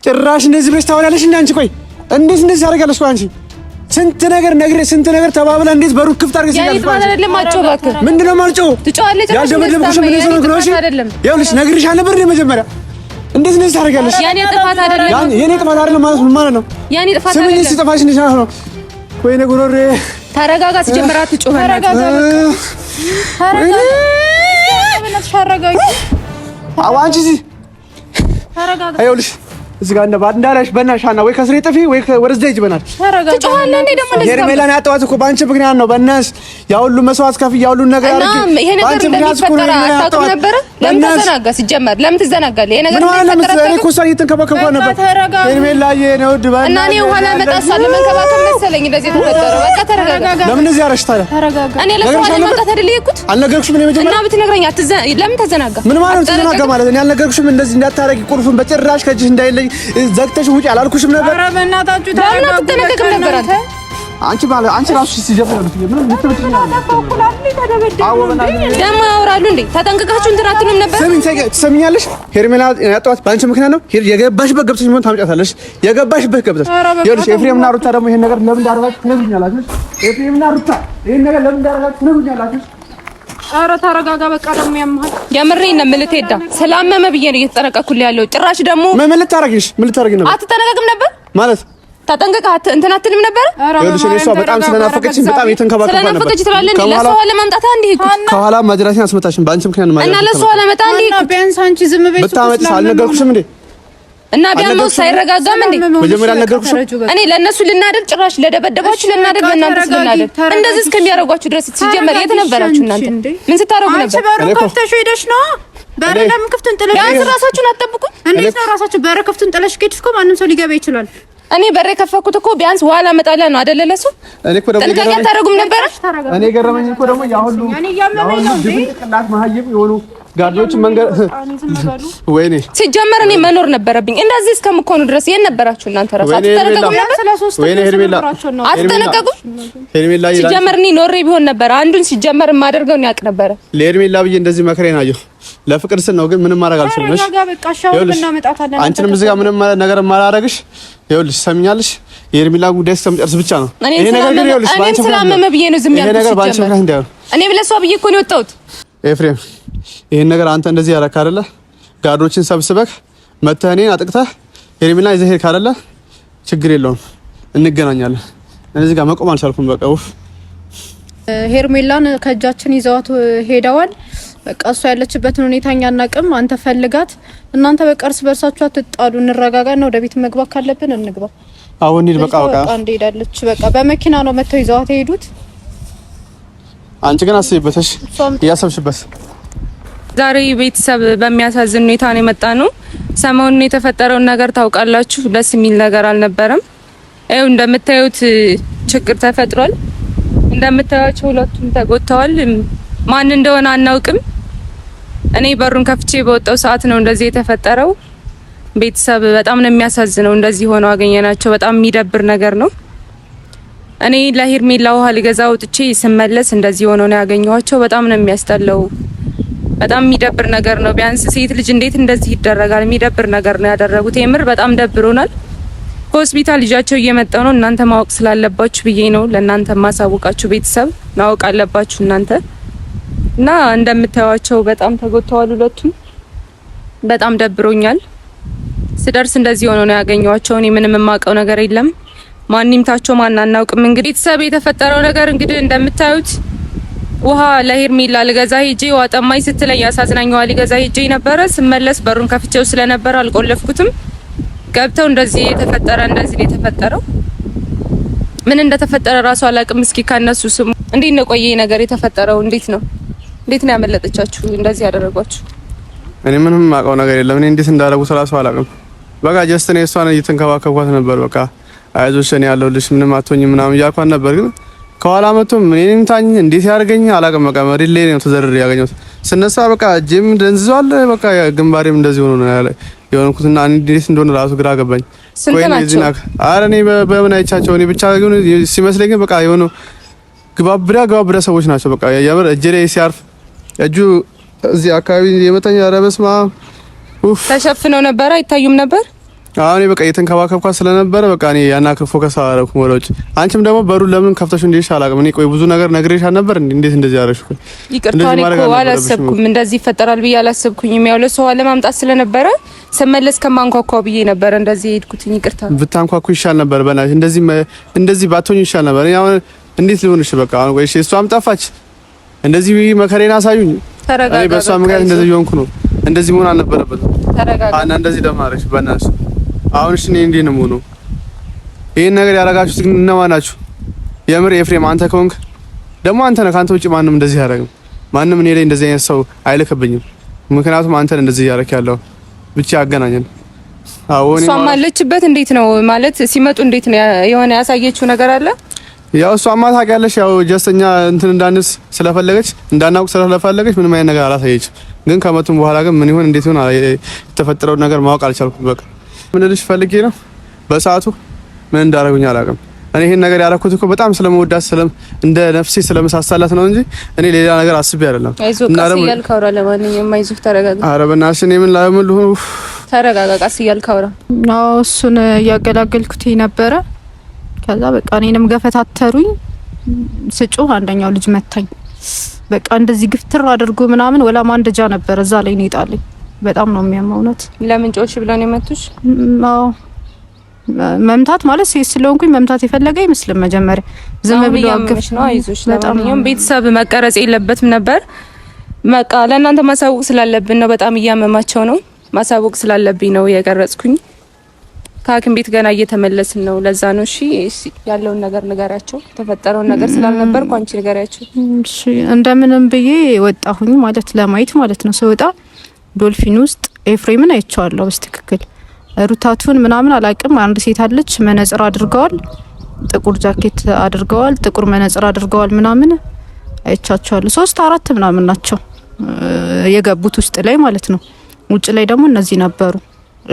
ጭራሽ እንደዚህ ብለሽ ታወራለሽ እንዴ አንቺ? ቆይ እንዴት እንደዚህ አደርጋለሽ? ቆይ አንቺ ስንት ነገር ነግሬ ስንት ነገር ተባብላ እንዴት በሩ ክፍት አድርገሽ ያልሽ? ምንድነው ማልጮህ? ያልደበደብኩሽ ምን ይዞ ነው? ይኸውልሽ ነግሬሻል ነበር መጀመሪያ። እንዴት እንደዚህ ታደርጋለሽ? የኔ ጥፋት አይደለም። የኔ ጥፋት አይደለም ማለት ምን ማለት ነው? የኔ ጥፋት አይደለም። ስምኝ ሲጠፋሽ እንዴ ነው? ወይኔ ጉሮሬ ተረጋጋ። ሲጀምራት ትጮህ ተረጋጋ። አንቺ እዚህ ተረጋጋ። ይኸውልሽ እዚህ ጋር እንዳላሽ በእናትሽ ሀና ወይ ከስሬ ጥፊ ወይ ወደዛ ሂጂ በእናትሽ። ትጮሃለህ እንዴ ደግሞ እንደዚህ? ሄርሜላን ያጣኋት እኮ በአንቺ ምክንያት ነው። በእናትሽ ያ ሁሉ መስዋዕት ከፍዬ ያ ሁሉ ነገር አድርጌ ይሄ ነገር እንደሚፈጠር አታውቅም ነበር? ለምን ተዘናጋ? ሲጀመር ለምን ትዘናጋለህ? ይሄ ነገር እንደሚፈጠር እኔ እኮ እሷን እየተንከባከብኳት ነበር። ሄርሜላዬ ነው ድባ እና እኔ ውሃ ላመጣ ሳለ መንከባከብ መሰለኝ እንደዚህ የተፈጠረው። በቃ ተረጋጋ። ለምን እዚህ አረሽ ታዲያ? እኔ ለሰው ለማምጣት አይደል የሄድኩት? አልነገርኩሽም? እኔ መጀመሪያ እና ብትነግረኝ ለምን ተዘናጋ? ምን ማለት ነው ተዘናጋ ማለት? እኔ አልነገርኩሽም? እንደዚህ እንዳታረጊ ቁልፉን በጭራሽ ከእጅሽ እንዳይለይ ዘግተሽ ውጪ አላልኩሽም ነበር? ኧረ በእናታችሁ ተጠነቀቅም ነበር አንተ። አንቺ ራስሽ ሲጀምር ምን ልትብትኝ ደግሞ ያወራሉ እንዴ? ተጠንቅቃችሁ እንትን አትሉም ነበር? ትሰሚኛለሽ? ሄርሜላ ያጣኋት በአንቺ ምክንያት ነው። የገባሽበት ገብተሽ ምን ታመጫታለሽ? የገባሽበት ገብተሽ ይኸውልሽ፣ ኤፍሬምና ሩታ ደግሞ ይሄን ነገር ለምን እንዳደረጋችሁ ትነግሩኛላችሁ? ኤፍሬምና ሩታ ይሄን ነገር ለምን እንዳደረጋችሁ ትነግሩኛላችሁ? ኧረ ተረጋጋ። በቃ ደግሞ ያምሃል። የምሬን ነው የምልህ ቴዳ፣ ስላመመ ብዬ ነው እየተጠነቀቅኩልህ ያለው። ጭራሽ ደግሞ ምን ልታረጊ ነበር? አትጠነቀቅም ነበር ማለት ተጠንቀቅህ እንትን አትልም ነበር? ይኸውልሽ እሷ በጣም ስለናፈቀችኝ በጣም የተንከባከብኩ ነበር። ስለናፈቀች ትላለህ እንዴ? ለሷ ለማምጣት አንዴ ይኩት ከኋላ ማጅራቴን አስመታሽኝ በአንቺ ምክንያት ነው። እና ለሷ ለማምጣት አንዴ ይኩት ቢያንስ አንቺ ዝም በይ። ብታመጪ አልነገርኩሽም እንዴ? እና ቢያንስ ሳይረጋጋም እንዴ? መጀመሪያ አልነገርኩሽም? እኔ ለነሱ ልናደርግ ጭራሽ ለደበደባችሁ ልናደርግ ለእናንተ ልናደርግ እንደዚህ እስከሚያደርጓችሁ ድረስ ሲጀመር የት ነበራችሁ እናንተ? ምን ስታረጉ ነበር? አንቺ በሩ ከፍተሽ ሄደሽ ነው። በር ለምን ክፍቱን ጥለሽ? ቢያንስ ራሳችሁን አትጠብቁም? እንዴት ነው ራሳችሁ በር ክፍቱን ጥለሽ ሄድሽ? እኮ ማንም ሰው ሊገባ ይችላል። እኔ በር የከፈኩት እኮ ቢያንስ ዋላ መጣላ ነው አይደለ? ለሱ እኔ እኮ ደግሞ ጥንቃቄ አታደርጉም ነበር? እኔ ገረመኝ እኮ ደግሞ ያ ሁሉ ድብቅላት መሀይም የሆኑ ጋርዶች መንገድ ወይኔ ሲጀመር እኔ መኖር ነበረብኝ። እንደዚህ እስከምኮኑ ድረስ የት ነበራችሁ እናንተ? ራሳችሁ ተጠነቀቁ ነበር? ወይኔ ሄርሜላ አትጠነቀቁም? ሄርሜላ ሲጀመር እኔ ኖሬ ቢሆን ነበር አንዱን ሲጀመር የማደርገው ነው ያውቅ ነበር። ለሄርሜላ ብዬ እንደዚህ መከሬን አየሁ። ለፍቅር ስል ነው ግን ምንም ማድረግ አልችልም። እሺ አንቺንም እዚህ ጋር ምንም ነገር ማላረግሽ ይኸውልሽ፣ ሰምኛለሽ። የሄርሜላ ጉዳይ እስከምጨርስ ብቻ ነው ይሄ ነገር። ግን ይኸውልሽ ባንቺ ስላመመ ብዬ ነው ዝም ያልኩት። ይሄ ነገር ባንቺ ምክንያት እንዳይሆን እኔ ብለሷ ብዬ እኮ ነው የወጣሁት። ኤፍሬም ይሄን ነገር አንተ እንደዚህ ያረካ አይደለ? ጋርዶችን ሰብስበህ መተህ እኔን አጥቅተህ ሄርሜላ ይዘህ ሄድክ አይደለ? ችግር የለውም እንገናኛለን። እዚህ ጋር መቆም አልቻልኩም። በቃ ውፍ ሄርሜላን ከእጃችን ይዘዋት ሄደዋል። በቃ እሷ ያለችበትን ሁኔታ እኛ አናውቅም። አንተ ፈልጋት። እናንተ በቃ እርስ በርሳችሁ አትጣሉ። እንረጋጋና ወደ ቤት መግባት ካለብን እንግባ። አሁን እንሂድ። በቃ እንሄዳለች። በቃ በመኪና ነው መተው ይዘዋት የሄዱት። አንቺ ግን አስቢበትሽ እያሰብሽበት። ዛሬ ቤተሰብ በሚያሳዝን ሁኔታ ነው የመጣ ነው። ሰሞኑን የተፈጠረውን ነገር ታውቃላችሁ። ደስ የሚል ነገር አልነበረም። ይኸው እንደምታዩት ችግር ተፈጥሯል። እንደምታዩቸው ሁለቱም ተጎድተዋል። ማን እንደሆነ አናውቅም። እኔ በሩን ከፍቼ በወጣው ሰዓት ነው እንደዚህ የተፈጠረው። ቤተሰብ በጣም ነው የሚያሳዝነው። እንደዚህ ሆነው አገኘናቸው። በጣም የሚደብር ነገር ነው። እኔ ለሄርሜላ ውሃ ልገዛ ወጥቼ ስመለስ እንደዚህ ሆነው ነው ያገኘኋቸው። በጣም ነው የሚያስጠላው። በጣም የሚደብር ነገር ነው። ቢያንስ ሴት ልጅ እንዴት እንደዚህ ይደረጋል? የሚደብር ነገር ነው ያደረጉት። የምር በጣም ደብሮናል። ሆስፒታል ልጃቸው እየመጣው ነው። እናንተ ማወቅ ስላለባችሁ ብዬ ነው ለእናንተ ማሳወቃችሁ። ቤተሰብ ማወቅ አለባችሁ እናንተ እና እንደምታዩቸው በጣም ተጎድተዋል ሁለቱም። በጣም ደብሮኛል። ስደርስ እንደዚህ ሆኖ ነው ያገኘኋቸው። እኔ ምንም የማውቀው ነገር የለም። ማንምታቸው ማን አናውቅም። እንግዲህ ቤተሰብ የተፈጠረው ነገር እንግዲህ እንደምታዩት ውሃ ለሄርሜላ ልገዛ ሄጄ ውሃ ጠማኝ ስትለኝ አሳዝናኝ ውሃ ልገዛ ሄጄ ነበረ። ስመለስ በሩን ከፍቼው ስለነበር አልቆለፍኩትም። ገብተው እንደዚህ የተፈጠረው ምን እንደተፈጠረ ራሱ አላውቅም። እስኪ ካነሱ ስሙ። እንዴት ነው ቆየ ነገር የተፈጠረው? እንዴት ነው ያመለጠቻችሁ? እንደዚህ ያደረጓችሁ? እኔ ምንም የማውቀው ነገር የለም። እኔ እንዴት እንዳደረጉት ራሱ አላውቅም። በቃ ጀስት ነው እሷን እየተንከባከብኳት ነበር። በቃ አይዞሽ እኔ ያለሁልሽ ምንም አትሆኝም ምናምን እያልኳት ነበር። ግን ከኋላ መጥቶ እኔን ታኝ እንዴት ያደርገኝ አላውቅም። በቃ መሬት ላይ ነው ተዘርሬ ያገኘሁት። ስነሳ በቃ እጄም ደንዝዟል። በቃ ግንባሬም እንደዚህ ሆኖ ነው ያለ የሆንኩትና እንዴት እንደሆነ ራሱ ግራ ገባኝ። ስንት ናቸው? ኧረ እኔ በምን አይቻቸው እኔ ብቻ ግን ሲመስለኝ ግን በቃ የሆኑ ግባብዳ ሰዎች ናቸው። በቃ የምር እጄ ላይ ሲያርፍ እጁ እዚህ አካባቢ የመተኛ። ኧረ በስመ አብ። ተሸፍነው ነበር አይታዩም ነበር። አሁን በቃ እየተንከባከብኳት ስለነበረ በቃ እኔ ያናክል ፎከስ አደረኩ ወደ ውጭ። አንቺም ደግሞ በሩን ለምን ከፍተሽ እንደሽ አላውቅም። እኔ ቆይ ብዙ ነገር ነግሬሻል ነበር እንዴት እንደዚህ አደረግሽ? ይቅርታ እኮ አላሰብኩም፣ እንደዚህ ይፈጠራል ብዬ አላሰብኩኝም። ያው ለሰው ለማምጣት ስለነበረ ስመለስ ከማንኳኳ ብዬ ነበር እንደዚህ ሄድኩትኝ። ይቅርታ ብታንኳኩ ይሻል ነበር በእናትሽ፣ እንደዚህ ባትሆኝ ይሻል ነበር። እኔ አሁን እንዴት ልሆንሽ? በቃ አሁን ቆይ እሷም ጠፋች፣ እንደዚህ መከሬን አሳዩኝ። እኔ በሷ ምክንያት እንደዚህ ይሆንኩ ነው። እንደዚህ መሆን አልነበረበትም። ተረጋጋ እና እንደዚህ ደማረሽ በእናትሽ። አሁን እሺ እኔ እንዴት ነው የምሆነው? ይሄን ነገር ያደረጋችሁት ግን እነማን ናችሁ? የምር ኤፍሬም አንተ ከሆንክ ደግሞ አንተ ነህ። ካንተ ውጪ ማንም እንደዚህ ያደርግም። ማንም እኔ ላይ እንደዚህ አይነት ሰው አይልክብኝም። ምክንያቱም አንተ እንደዚህ ያደረክ ያለው ብቻ ያገናኘን። አዎ እኔ እሷም አለችበት። እንዴት ነው ማለት ሲመጡ እንዴት ነው የሆነ ያሳየችው ነገር አለ? ያው እሷማ ታውቂያለሽ፣ ያው ጀስተኛ እንትን እንዳንስ ስለፈለገች እንዳናውቅ ስለፈለገች ምንም አይነት ነገር አላሳየችም። ግን ከመቱም በኋላ ግን ምን ይሆን እንዴት ይሆን የተፈጠረውን ነገር ማወቅ አልቻልኩም። በቃ ምን ልልሽ ፈልጌ ነው በሰዓቱ ምን እንዳደረጉኝ አላውቅም። እኔ ይሄን ነገር ያደረኩት እኮ በጣም ስለመወዳት እንደ ነፍሴ ስለመሳሳላት ነው እንጂ እኔ ሌላ ነገር አስቤ አይደለም። አይዞህ ቀስ እያልክ አውራ። ለማንኛውም አይዞህ ተረጋጋ። ኧረ በእናትሽ እኔ ምን ልሁን? ተረጋጋ፣ ቀስ እያልክ አውራ። አዎ እሱን እያገላገልኩት ነበረ። ከዛ በቃ እኔንም ገፈታተሩኝ። ስጮህ አንደኛው ልጅ መታኝ። በቃ እንደዚህ ግፍትር አድርጎ ምናምን ወላ ማንደጃ ነበር እዛ ላይ ነው የጣለኝ። በጣም ነው የሚያመው። እውነት ለምን ጮሽ ብለው ነው የመቱሽ? አዎ መምታት ማለት ሴት ስለሆንኩኝ መምታት የፈለገ አይመስልም። መጀመሪያ ዝም ብሎ አግፍ ነው። አይዞሽ። ለማንኛውም ቤተሰብ መቀረጽ የለበትም ነበር። በቃ ለእናንተ ማሳወቅ ስላለብን ነው። በጣም እያመማቸው ነው። ማሳወቅ ስላለብኝ ነው የቀረጽኩኝ። ከሐኪም ቤት ገና እየተመለስን ነው። ለዛ ነው። እሺ ያለውን ነገር ንገሪያቸው። የተፈጠረውን ነገር ስላልነበርኩ አንቺ ንገሪያቸው። እሺ እንደምንም ብዬ ወጣሁኝ ማለት ለማየት ማለት ነው። ስወጣ ዶልፊን ውስጥ ኤፍሬምን አይቼዋለሁ በስትክክል። ሩታቱን ምናምን አላቅም። አንድ ሴት አለች፣ መነጽር አድርገዋል፣ ጥቁር ጃኬት አድርገዋል፣ ጥቁር መነጽር አድርገዋል ምናምን አይቻቸዋለሁ። 3-4 ምናምን ናቸው የገቡት ውስጥ ላይ ማለት ነው። ውጭ ላይ ደግሞ እነዚህ ነበሩ።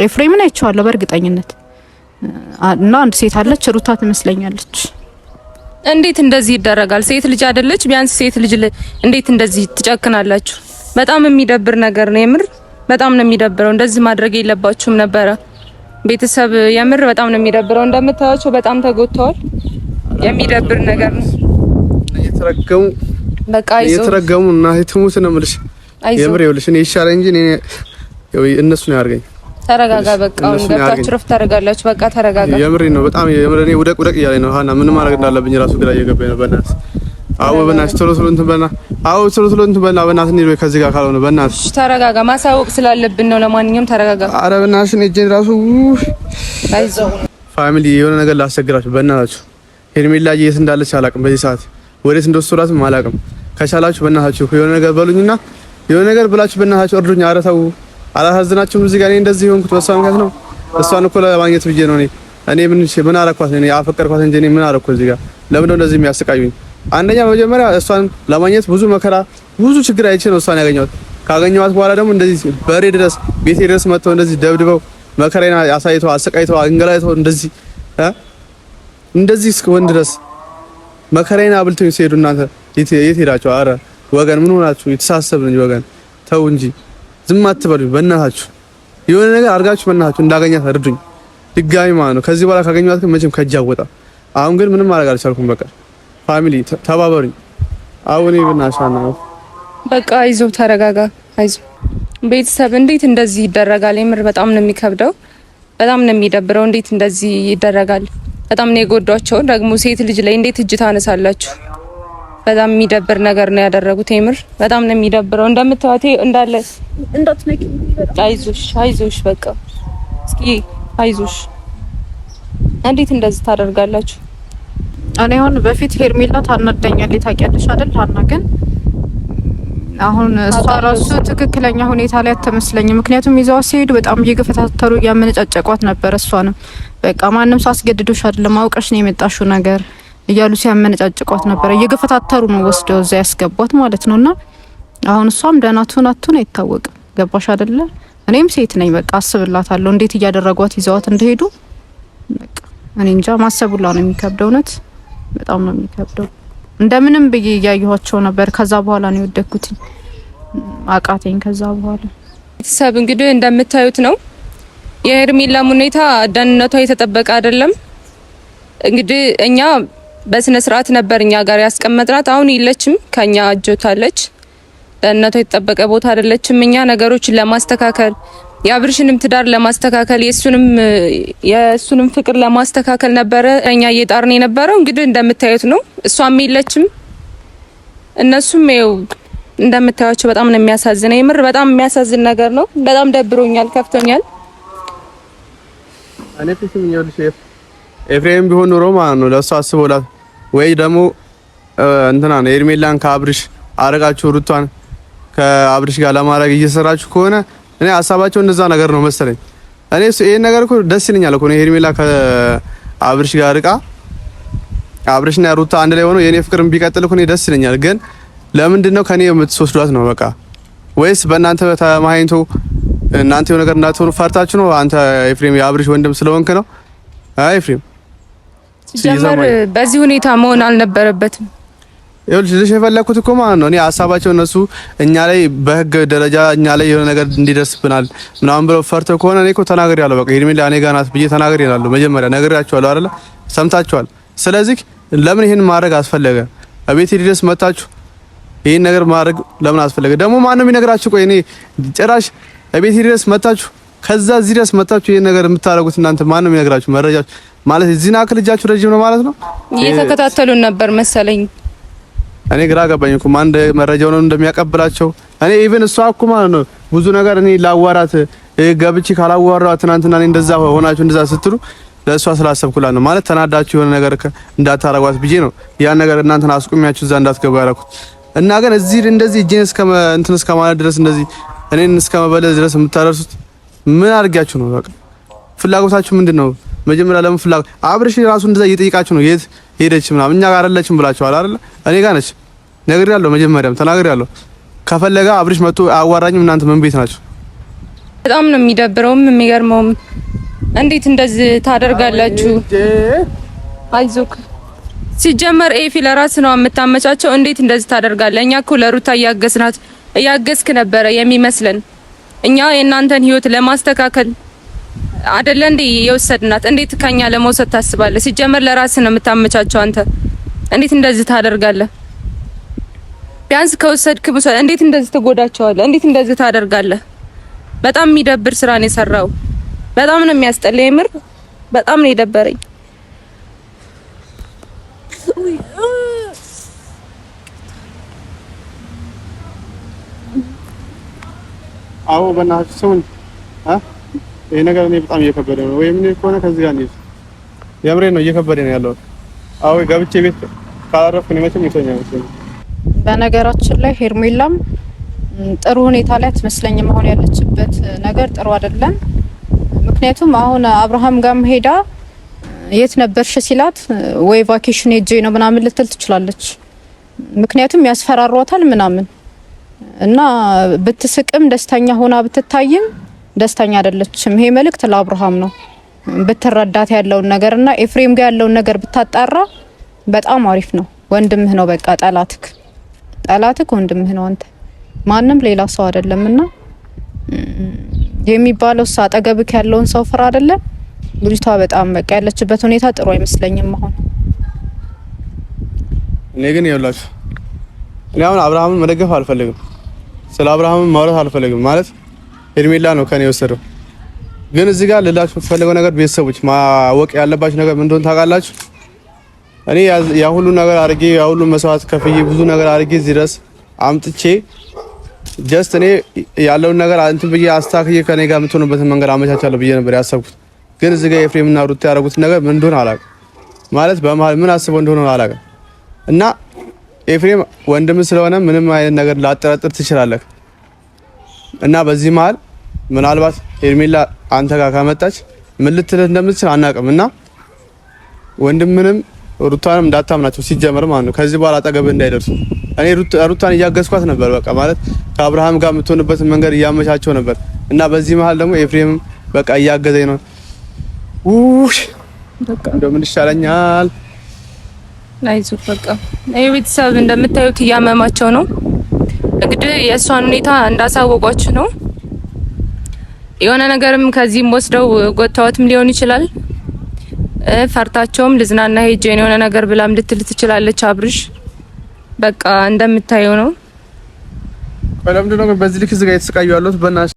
ኤፍሬምን አይቼዋለሁ በእርግጠኝነት። እና አንድ ሴት አለች፣ ሩታ ትመስለኛለች። እንዴት እንደዚህ ይደረጋል? ሴት ልጅ አይደለች? ቢያንስ ሴት ልጅ እንዴት እንደዚህ ትጨክናላችሁ? በጣም የሚደብር ነገር ነው። የምር በጣም ነው የሚደብረው። እንደዚህ ማድረግ የለባችሁም ነበረ። ቤተሰብ የምር በጣም ነው የሚደብረው። እንደምታዩቸው በጣም ተጎድተዋል። የሚደብር ነገር ነው። እየተረገሙ በቃ እየተረገሙ እና ትሙት ነው የምልሽ። የምር ይኸውልሽ እኔ ይሻለኝ እንጂ እነሱ ነው ያርገኝ። ተረጋጋ። በቃ አሁን ገብታችሁ ረፍት ታደርጋላችሁ። በቃ ተረጋጋ። የምር ነው በጣም የምር እኔ ውደቅ እያለኝ ነው። ሀና ምን ማድረግ እንዳለብኝ ራሱ ግራ እየገባኝ ነው። በእናትሽ አዎ፣ በእናትሽ ቶሎ እንትን በልና አዎ፣ ቶሎ እንትን በልና በእናትሽ እንሂድ ወይ ከዚህ ጋር ካልሆነ በእናትሽ ተረጋጋ። ማሳወቅ ስላለብን ነው። ለማንኛውም ተረጋጋ። ኧረ በእናትሽ እኔ እጄን ራሱ አይዞህ። ፋሚሊ የሆነ ነገር ላስቸግራችሁ በእናታችሁ። ሄርሜላ የት እንዳለች አላውቅም። በዚህ ሰዓት ወዴት እንደወሰዷትም አላውቅም። ከቻላችሁ በእናታችሁ የሆነ ነገር በሉኝና የሆነ ነገር ብላችሁ በእናታችሁ እርዱኝ። ኧረ ተው፣ አላሳዝናችሁም? እዚህ ጋር እኔ እንደዚህ ሆንኩት በሷ ምክንያት ነው። እሷን እኮ ለማግኘት ብዬ ነው። እኔ ምን አረኳት? እኔ አፈቀርኳት እንጂ እኔ ምን አረኩ? እዚህ ጋር ለምን ነው እንደዚህ የሚያስቃዩኝ? አንደኛ መጀመሪያ እሷን ለማግኘት ብዙ መከራ ብዙ ችግር አይቼ ነው እሷን ያገኘኋት። ካገኘኋት በኋላ ደግሞ እንደዚህ በሬ ድረስ ቤቴ ድረስ መጥተው እንደዚህ ደብድበው መከራዬን አሳይተው አሰቃይተው አንገላይተው እንደዚህ እስከሆን ድረስ መከራዬን አብልተው ሲሄዱ እናንተ የት ሄዳችሁ? አረ ወገን ምን ሆናችሁ? የተሳሰብን እንጂ ወገን ተው እንጂ ዝም አትበሉኝ በእናታችሁ። የሆነ ነገር አድርጋችሁ በእናታችሁ እንዳገኛት አድርዱኝ ድጋሚ ማለት ነው። ከዚህ በኋላ ካገኘኋት ግን መቼም ከእጅ አወጣ። አሁን ግን ምንም ማድረግ አልቻልኩም። በቃ ፋሚሊ ተባበሩኝ። አሁን ይብናሻና በቃ አይዞህ፣ ተረጋጋ፣ አይዞህ። ቤተሰብ እንዴት እንደዚህ ይደረጋል? የምር በጣም ነው የሚከብደው፣ በጣም ነው የሚደብረው። እንዴት እንደዚህ ይደረጋል? በጣም ነው የጎዷቸው። ደግሞ ሴት ልጅ ላይ እንዴት እጅ ታነሳላችሁ? በጣም የሚደብር ነገር ነው ያደረጉት። የምር በጣም ነው የሚደብረው። እንደምታዩት እንዳለ እንዳትነቂ። አይዞሽ፣ በቃ እስኪ አይዞሽ። እንዴት እንደዚህ ታደርጋላችሁ? እኔ አሁን በፊት ሄርሜላ ታናደኛለች ታውቂያለሽ አይደል? ሀና ግን አሁን እሷ ራሱ ትክክለኛ ሁኔታ ላይ አትመስለኝም። ምክንያቱም ይዘዋ ሲሄዱ በጣም እየገፈታተሩ እያመነጫጨቋት ነበር። እሷንም በቃ ማንም ሰው አስገድዶሽ አይደለም አውቀሽ ነው የመጣሽው ነገር እያሉ ሲያመነጫጭቋት ነበር። እየገፈታተሩ ነው ወስደው እዛ ያስገቧት ማለት ነውና አሁን እሷም ደህና ትሁን አትሁን አይታወቅም። ገባሽ አይደለ? እኔም ሴት ነኝ። በቃ አስብላታለሁ እንዴት እያደረጓት ይዘዋት እንደሄዱ በቃ እኔ እንጃ። ማሰቡላ ነው የሚከብደው። እውነት በጣም ነው የሚከብደው። እንደምንም ብዬ እያየኋቸው ነበር። ከዛ በኋላ ነው የወደኩት። አቃተኝ። ከዛ በኋላ ቤተሰብ እንግዲህ እንደምታዩት ነው የሄርሜላም ሁኔታ ደህንነቷ የተጠበቀ አይደለም። እንግዲህ እኛ በስነ ስርዓት ነበር እኛ ጋር ያስቀመጥናት። አሁን የለችም፣ ከኛ እጆታለች። ደህንነቷ የተጠበቀ ቦታ አይደለችም። እኛ ነገሮችን ለማስተካከል የአብርሽንም ትዳር ለማስተካከል የእሱንም ፍቅር ለማስተካከል ነበረ እኛ እየጣርን የነበረው። እንግዲህ እንደምታዩት ነው። እሷም የለችም፣ እነሱም ይኸው እንደምታዩቸው። በጣም ነው የሚያሳዝነው። የምር በጣም የሚያሳዝን ነገር ነው። በጣም ደብሮኛል፣ ከፍቶኛል። እኔ ፍጹም ይኸውልሽ ኤፍሬም ቢሆን ኖሮ ማለት ነው ለእሱ አስቦላት ወይ ደግሞ እንትና ነው ሄርሜላን ከአብርሽ አረጋችሁ ሩቷን ከአብርሽ ጋር ለማድረግ እየሰራችሁ ከሆነ እኔ ሀሳባቸው እንደዛ ነገር ነው መሰለኝ። እኔ ይሄን ነገር እኮ ደስ ይለኛል እኮ ነው ሄርሜላ ከአብርሽ ጋር ርቃ አብርሽና ሩታ አንድ ላይ ሆኖ የኔ ፍቅርም ቢቀጥል እኮ እኔ ደስ ይለኛል። ግን ለምንድን ነው ከኔ የምትወስዷት ነው በቃ? ወይስ በእናንተ ተማሂንቶ እናንተ የሆነ ነገር እንዳትሆኑ ፈርታችሁ ነው? አንተ ኤፍሬም የአብርሽ ወንድም ስለሆንክ ነው? አይ ኤፍሬም ሲጀመር በዚህ ሁኔታ መሆን አልነበረበትም። ይኸውልሽ ልጅ የፈለኩት እኮ ማለት ነው እኔ ሀሳባቸው እነሱ እኛ ላይ በህግ ደረጃ እኛ ላይ የሆነ ነገር እንዲደርስብናል ምናምን ብለው ፈርተው ከሆነ እኔ እኮ ተናግሬያለሁ። በቃ ሄርሜላ እኔ ጋር ናት ብዬ ተናግሬያለሁ። መጀመሪያ ነግሬያችኋለሁ አይደለ? ሰምታችኋል። ስለዚህ ለምን ይሄን ማድረግ አስፈለገ? አቤት ድረስ መጣችሁ ይሄን ነገር ማድረግ ለምን አስፈለገ? ደግሞ ማን ነው የሚነግራችሁ? ቆይ እኔ ጭራሽ አቤት ድረስ መጣችሁ ከዛ እዚህ ድረስ መጣችሁ ይሄን ነገር የምታረጉት እናንተ ማን ነው የሚነግራችሁ? መረጃ ማለት እዚህና ልጃችሁ ረጅም ነው ማለት ነው። እየተከታተሉን ነበር መሰለኝ። እኔ ግራ ገባኝ እኮ ማን መረጃው ነው እንደሚያቀብላቸው። እኔ ኢቭን እሷ እኮ ማለት ነው ብዙ ነገር እኔ ላዋራት ገብቼ ካላዋራው ትናንትና እኔ እንደዛ ሆናችሁ እንደዛ ስትሉ ለእሷ ስላሰብኩላት ነው ማለት ተናዳችሁ የሆነ ነገር እንዳታረጓት ብዬ ነው ያን ነገር እናንተን አስቁሚያችሁ እዛ እንዳትገባ ያደረኩት። እና ግን እዚህ እንደዚህ እጄን እስከ ማለት ድረስ እንደዚህ እኔን እስከ መበለዝ ድረስ የምታደርሱት ምን አድርጋችሁ ነው? በቃ ፍላጎታችሁ ምንድነው? መጀመሪያ ለምን ፍላጎት አብርሽ ራሱ እንደዛ እየጠየቃችሁ ነው የት ሄደች ምናምን እኛ ጋር አይደለችም ብላችኋል አይደል? እኔ ጋር ነች ነግሬያለሁ። መጀመሪያም ተናግሬያለሁ። ከፈለገ አብርሽ መጥቶ አዋራኝም። እናንተ ምን ቤት ናችሁ? በጣም ነው የሚደብረውም የሚገርመውም። እንዴት እንደዚህ ታደርጋላችሁ? አይዞክ ሲጀመር ኤፊ ለራስ ነው የምታመቻቸው። እንዴት እንደዚህ ታደርጋለህ? እኛ እኮ ለሩታ እያገዝክ ነበረ የሚመስለን። እኛ የእናንተን ህይወት ለማስተካከል አይደለ እንዴ የወሰድናት? እንዴት ከኛ ለመውሰድ ታስባለህ? ሲጀመር ለራስ ነው የምታመቻቸው አንተ። እንዴት እንደዚህ ታደርጋለህ? ቢያንስ ከወሰድክ እንዴት እንደዚህ ትጎዳቸዋለህ? እንዴት እንደዚህ ታደርጋለህ? በጣም የሚደብር ስራ ነው የሰራው። በጣም ነው የሚያስጠላ። የምር በጣም ነው የደበረኝ። አዎ በእናትህ ሰውን ይሄ ነገር እኔ በጣም እየከበደ ነው። ወይ ምን ከሆነ ከዚህ ጋር ነው የምሬ ነው እየከበደ ነው ያለው። አዎ ገብቼ ቤት ካላረፍኩ ነው መቼም ይተኛል። በነገራችን ላይ ሄርሜላም ጥሩ ሁኔታ ላይ አትመስለኝም። አሁን ያለችበት ነገር ጥሩ አይደለም። ምክንያቱም አሁን አብርሃም ጋርም ሄዳ የት ነበርሽ ሲላት ወይ ቫኬሽን ሄጄ ነው ምናምን ልትል ትችላለች። ምክንያቱም ያስፈራሯታል ምናምን እና ብትስቅም ደስተኛ ሆና ብትታይም ደስተኛ አይደለችም። ይሄ መልእክት ለአብርሃም ነው። ብትረዳት ያለውን ነገርና ኤፍሬም ጋር ያለውን ነገር ብታጣራ በጣም አሪፍ ነው። ወንድምህ ነው በቃ ጠላትክ ወንድምህ ነው። አንተ ማንም ሌላ ሰው አይደለምና የሚባለው አጠገብክ ያለውን ሰው ፍራ አይደለም። ልጅቷ በጣም በቃ ያለችበት ሁኔታ ጥሩ አይመስለኝም አሁን። እኔ ግን ይኸውላችሁ እኔ አሁን አብርሃምን መደገፍ አልፈልግም። ስለ አብርሃምን ማውራት አልፈልግም። ማለት ሄርሜላ ነው ከኔ የወሰደው። ግን እዚህ ጋር ልላችሁ ፈልገው ነገር ቤተሰቦች ማወቅ ያለባችሁ ነገር ምን እንደሆነ ታውቃላችሁ? እኔ ያ ሁሉ ነገር አድርጌ ያ ሁሉ መስዋዕት ከፍዬ ብዙ ነገር አድርጌ እዚህ ድረስ አምጥቼ ጀስት እኔ ያለውን ነገር እንትን ብዬ አስተካክዬ ከኔ ጋር የምትሆኑበትን መንገድ አመቻቻለሁ ብዬ ነበር ያሰብኩት። ግን እዚህ ጋር ኤፍሬምና ሩታ ያደረጉት ነገር ምን እንደሆነ አላውቅም። ማለት በመሀል ምን አስበው እንደሆነ አላውቅም። እና ኤፍሬም ወንድም ስለሆነ ምንም አይነት ነገር ላጠረጥር ትችላለህ። እና በዚህ መሀል ምናልባት ሄርሜላ አንተ ጋር ካመጣች ምን ልትልህ እንደምትችል አናውቅም። እና ወንድምንም ሩታንም እንዳታምናቸው ሲጀመር ማለት ነው። ከዚህ በኋላ አጠገብህ እንዳይደርሱ እኔ ሩታን እያገዝኳት ነበር። በቃ ማለት ከአብርሃም ጋር የምትሆንበትን መንገድ እያመቻቸው ነበር። እና በዚህ መሀል ደግሞ ኤፍሬምም በቃ እያገዘኝ ነው። በቃ እንደው ምን ይሻለኛል? አይዞህ በቃ ይሄ ቤተሰብ እንደምታዩት እያመማቸው ነው። እንግዲህ የእሷን ሁኔታ እንዳሳወቋችሁ ነው። የሆነ ነገርም ከዚህም ወስደው ጎታወትም ሊሆን ይችላል። ፈርታቸውም ልዝናና ሄጄ የሆነ ነገር ብላም ልትል ትችላለች። አብርሽ በቃ እንደምታየው ነው። ለምንድን ነው በዚህ ልክ እዚህ ጋር የተሰቃዩ ያሉት? በእናትሽ